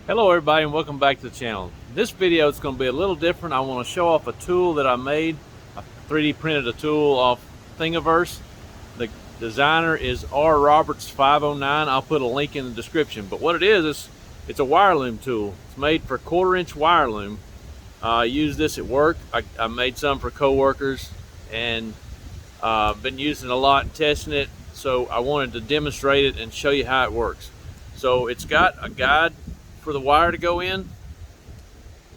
Hello everybody and welcome back to the channel. This video is going to be a little different. I want to show off a tool that I made. I 3D printed a tool off Thingiverse. The designer is R. Roberts 509. I'll put a link in the description. But what it is it's a wire loom tool. It's made for 1/4-inch wire loom. I use this at work. I made some for co-workers and been using it a lot and testing it. So I wanted to demonstrate it and show you how it works. So it's got a guide for the wire to go in,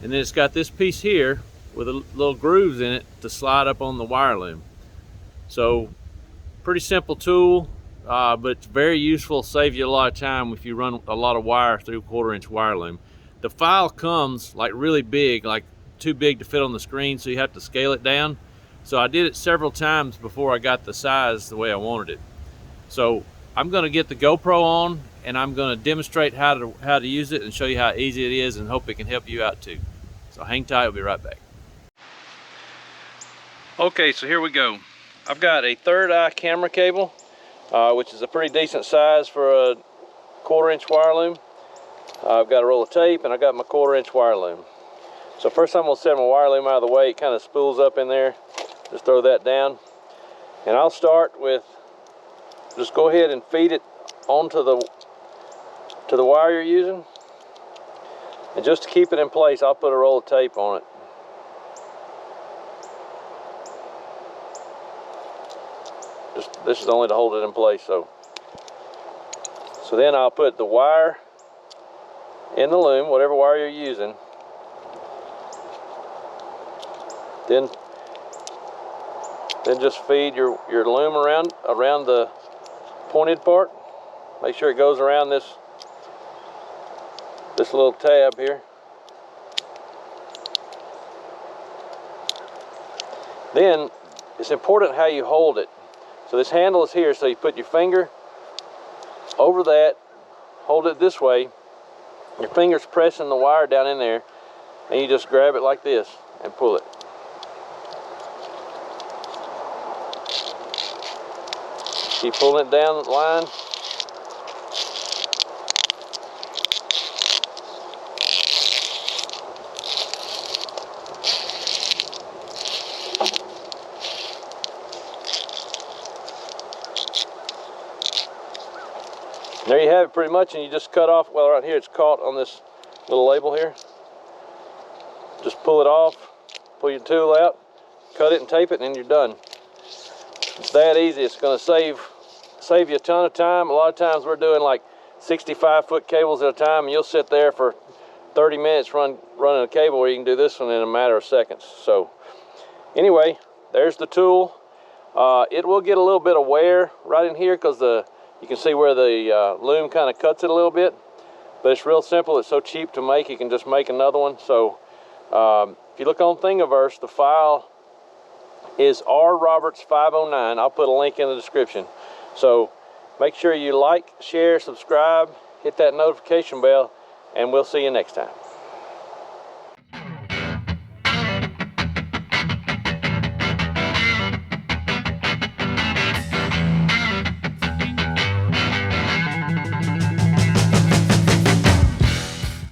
and then it's got this piece here with a little grooves in it to slide up on the wire loom. So pretty simple tool, but it's very useful. Save you a lot of time if you run a lot of wire through 1/4-inch wire loom. The file comes like really big, like too big to fit on the screen, so you have to scale it down. So I did it several times before I got the size the way I wanted it. So I'm going to get the GoPro on and I'm going to demonstrate how to use it and show you how easy it is, and hope it can help you out too. So hang tight, we'll be right back. Okay, so here we go. I've got a 1/3 eye camera cable, which is a pretty decent size for a 1/4-inch wire loom. I've got a roll of tape and I got my 1/4-inch wire loom. So first I'm going to set my wire loom out of the way. It kind of spools up in there. Just throw that down. And I'll start with, just go ahead and feed it onto the wire you're using, and just to keep it in place I'll put a roll of tape on it. This is only to hold it in place. So then I'll put the wire in the loom, whatever wire you're using, then just feed your loom around the pointed part. Make sure it goes around this little tab here. Then it's important how you hold it. So this handle is here, so you put your finger over that, hold it this way, your finger's pressing the wire down in there, and you just grab it like this and pull it. Keep pulling it down the line. There you have it pretty much, and you just cut off, well right here it's caught on this little label here. Just pull it off, pull your tool out, cut it and tape it, and then you're done. It's that easy. It's going to save you a ton of time. A lot of times we're doing like 65-foot cables at a time, and you'll sit there for 30 minutes running a cable, where you can do this one in a matter of seconds. So anyway, there's the tool. It will get a little bit of wear right in here because you can see where the loom kind of cuts it a little bit, but it's real simple. It's so cheap to make, you can just make another one. So if you look on Thingiverse, the file is R. Roberts 509. I'll put a link in the description. So make sure you like, share, subscribe, hit that notification bell, and we'll see you next time.